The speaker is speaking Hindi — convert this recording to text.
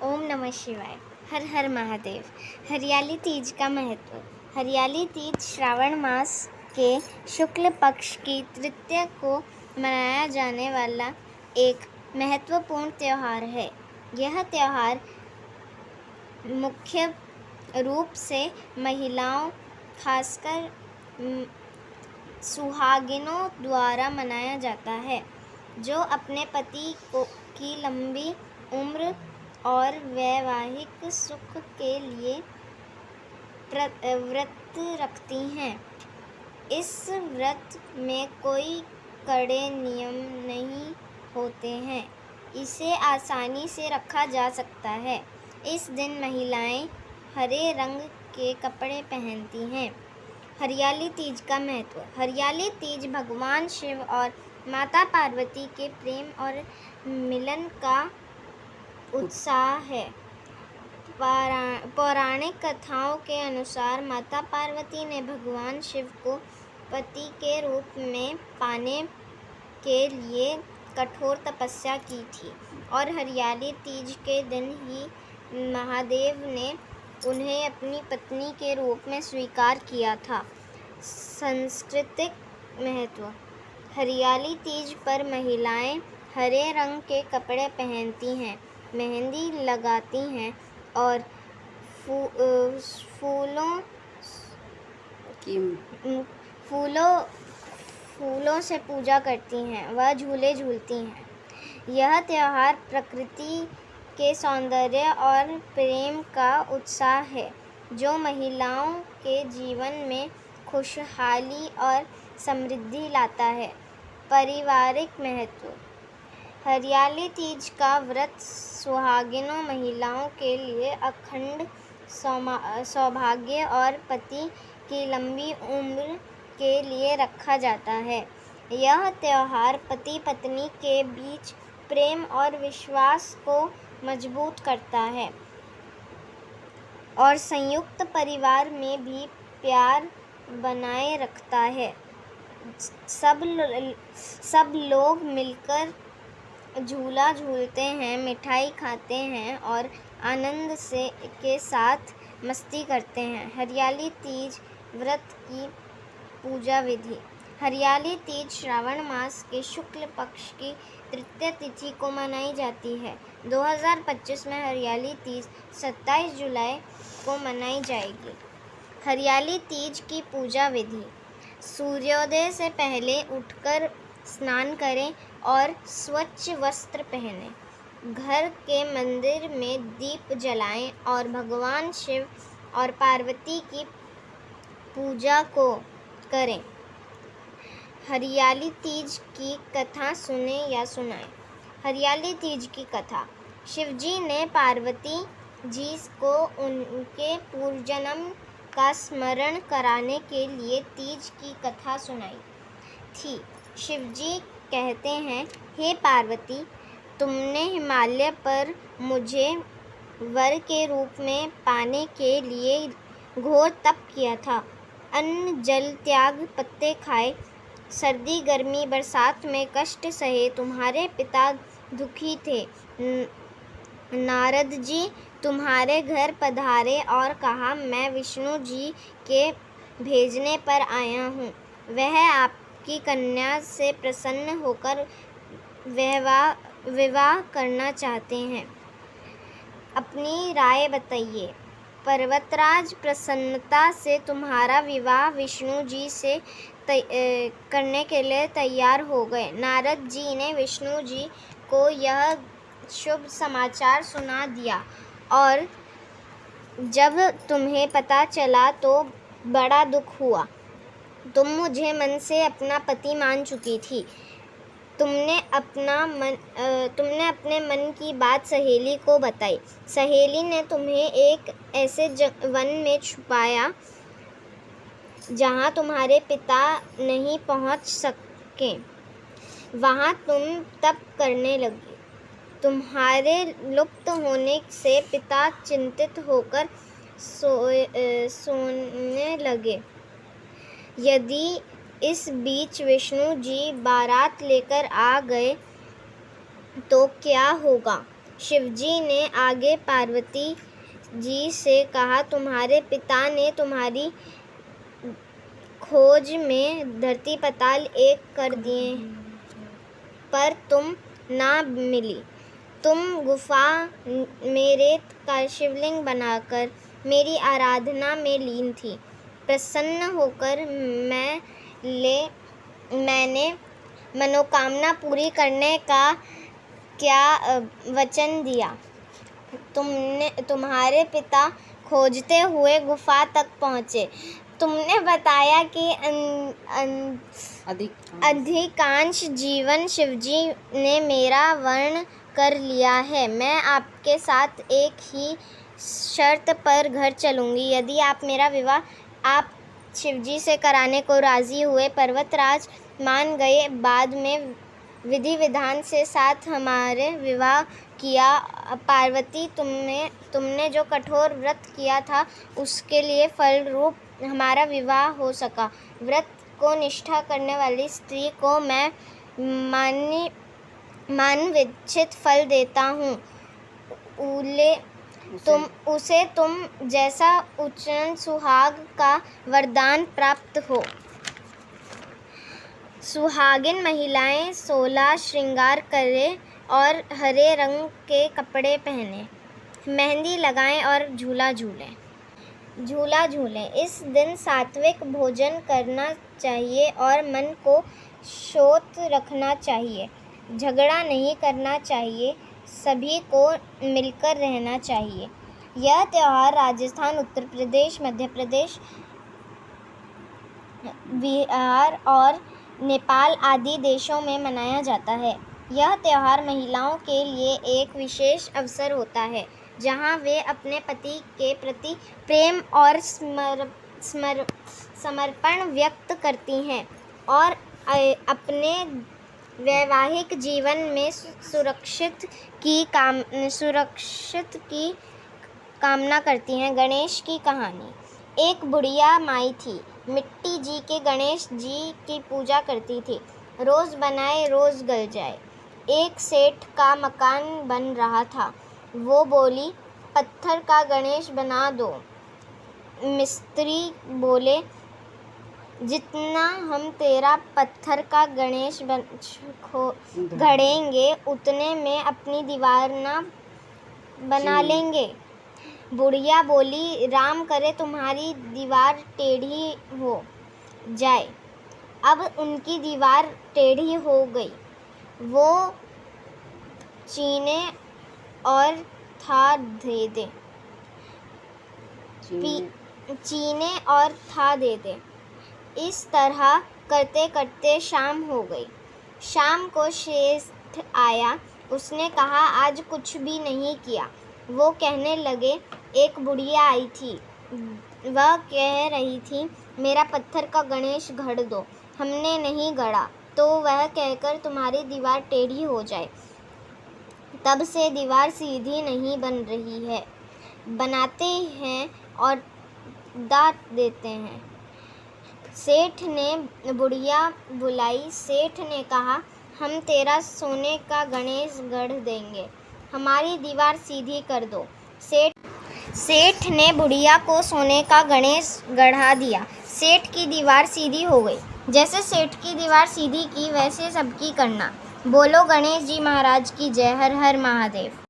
ओम नमः शिवाय। हर हर महादेव। हरियाली तीज का महत्व। हरियाली तीज श्रावण मास के शुक्ल पक्ष की तृतीया को मनाया जाने वाला एक महत्वपूर्ण त्यौहार है। यह त्यौहार मुख्य रूप से महिलाओं, खासकर सुहागिनों द्वारा मनाया जाता है, जो अपने पति की लंबी उम्र और वैवाहिक सुख के लिए व्रत रखती हैं। इस व्रत में कोई कड़े नियम नहीं होते हैं, इसे आसानी से रखा जा सकता है। इस दिन महिलाएं हरे रंग के कपड़े पहनती हैं। हरियाली तीज का महत्व। हरियाली तीज भगवान शिव और माता पार्वती के प्रेम और मिलन का उत्साह है। पौराणिक कथाओं के अनुसार माता पार्वती ने भगवान शिव को पति के रूप में पाने के लिए कठोर तपस्या की थी और हरियाली तीज के दिन ही महादेव ने उन्हें अपनी पत्नी के रूप में स्वीकार किया था। सांस्कृतिक महत्व। हरियाली तीज पर महिलाएं हरे रंग के कपड़े पहनती हैं, मेहंदी लगाती हैं और फूलों से पूजा करती हैं व झूले झूलती हैं। यह त्यौहार प्रकृति के सौंदर्य और प्रेम का उत्साह है, जो महिलाओं के जीवन में खुशहाली और समृद्धि लाता है। पारिवारिक महत्व। हरियाली तीज का व्रत सुहागिनों महिलाओं के लिए अखंड सौभाग्य और पति की लंबी उम्र के लिए रखा जाता है। यह त्यौहार पति पत्नी के बीच प्रेम और विश्वास को मजबूत करता है और संयुक्त परिवार में भी प्यार बनाए रखता है। सब लोग मिलकर झूला झूलते हैं, मिठाई खाते हैं और आनंद के साथ मस्ती करते हैं। हरियाली तीज व्रत की पूजा विधि। हरियाली तीज श्रावण मास के शुक्ल पक्ष की तृतीया तिथि को मनाई जाती है। 2025 में हरियाली तीज 27 जुलाई को मनाई जाएगी। हरियाली तीज की पूजा विधि। सूर्योदय से पहले उठकर स्नान करें और स्वच्छ वस्त्र पहनें। घर के मंदिर में दीप जलाएं और भगवान शिव और पार्वती की पूजा को करें। हरियाली तीज की कथा सुने या सुनाएं। हरियाली तीज की कथा। शिवजी ने पार्वती जी को उनके पूर्वजन्म का स्मरण कराने के लिए तीज की कथा सुनाई थी। शिवजी कहते हैं, हे पार्वती, तुमने हिमालय पर मुझे वर के रूप में पाने के लिए घोर तप किया था। अन्न जल त्याग, पत्ते खाए, सर्दी गर्मी बरसात में कष्ट सहे तुम्हारे पिता दुखी थे। नारद जी तुम्हारे घर पधारे और कहा, मैं विष्णु जी के भेजने पर आया हूँ। वह आपकी कन्या से प्रसन्न होकर विवाह करना चाहते हैं। अपनी राय बताइए। पर्वतराज प्रसन्नता से तुम्हारा विवाह विष्णु जी से करने के लिए तैयार हो गए। नारद जी ने विष्णु जी को यह शुभ समाचार सुना दिया और जब तुम्हें पता चला तो बड़ा दुख हुआ। तुम मुझे मन से अपना पति मान चुकी थी। तुमने अपने मन की बात सहेली को बताई। सहेली ने तुम्हें एक ऐसे वन में छुपाया जहाँ तुम्हारे पिता नहीं पहुँच सके। वहाँ तुम तप करने लगी। तुम्हारे लुप्त होने से पिता चिंतित होकर सोने लगे। यदि इस बीच विष्णु जी बारात लेकर आ गए तो क्या होगा? शिवजी ने आगे पार्वती जी से कहा, तुम्हारे पिता ने तुम्हारी खोज में धरती पाताल एक कर दिए, पर तुम ना मिली। तुम गुफा में रेत का शिवलिंग बनाकर मेरी आराधना में लीन थी। प्रसन्न होकर मैंने मनोकामना पूरी करने का क्या वचन दिया। तुम्हारे पिता खोजते हुए गुफा तक पहुँचे। तुमने बताया कि अधिकांश जीवन शिवजी ने मेरा वर्ण कर लिया है। मैं आपके साथ एक ही शर्त पर घर चलूँगी। यदि आप मेरा विवाह आप शिवजी से कराने को राज़ी हुए। पर्वतराज मान गए। बाद में विधि विधान से साथ हमारे विवाह किया। पार्वती, तुमने जो कठोर व्रत किया था उसके लिए फल रूप हमारा विवाह हो सका। व्रत को निष्ठा करने वाली स्त्री को मैं मानविच्छित फल देता हूँ। उसे तुम जैसा उच्चन सुहाग का वरदान प्राप्त हो। सुहागिन महिलाएं 16 श्रृंगार करें और हरे रंग के कपड़े पहने, मेहंदी लगाएं और झूला झूलें। इस दिन सात्विक भोजन करना चाहिए और मन को शांत रखना चाहिए। झगड़ा नहीं करना चाहिए। सभी को मिलकर रहना चाहिए। यह त्योहार राजस्थान, उत्तर प्रदेश, मध्य प्रदेश, बिहार और नेपाल आदि देशों में मनाया जाता है। यह त्योहार महिलाओं के लिए एक विशेष अवसर होता है, जहां वे अपने पति के प्रति प्रेम और समर्पण व्यक्त करती हैं और अपने वैवाहिक जीवन में सुरक्षित की कामना करती हैं। गणेश की कहानी। एक बुढ़िया माई थी। मिट्टी जी के गणेश जी की पूजा करती थी। रोज़ बनाए रोज़ गल जाए। एक सेठ का मकान बन रहा था। वो बोली, पत्थर का गणेश बना दो। मिस्त्री बोले, जितना हम तेरा पत्थर का गणेश गढ़ेंगे उतने में अपनी दीवार ना बना लेंगे। बुढ़िया बोली, राम करे तुम्हारी दीवार टेढ़ी हो जाए। अब उनकी दीवार टेढ़ी हो गई। वो चीने और था दे दे। इस तरह करते करते शाम हो गई। शाम को श्रेष्ठ आया। उसने कहा, आज कुछ भी नहीं किया। वो कहने लगे, एक बुढ़िया आई थी। वह कह रही थी, मेरा पत्थर का गणेश गढ़ दो। हमने नहीं गढ़ा तो वह कहकर तुम्हारी दीवार टेढ़ी हो जाए। तब से दीवार सीधी नहीं बन रही है। बनाते हैं और डांट देते हैं। सेठ ने बुढ़िया बुलाई। सेठ ने कहा, हम तेरा सोने का गणेश गढ़ देंगे। हमारी दीवार सीधी कर दो। सेठ ने बुढ़िया को सोने का गणेश गढ़ा दिया। सेठ की दीवार सीधी हो गई। जैसे सेठ की दीवार सीधी की वैसे सबकी करना। बोलो गणेश जी महाराज की जय। हर हर महादेव।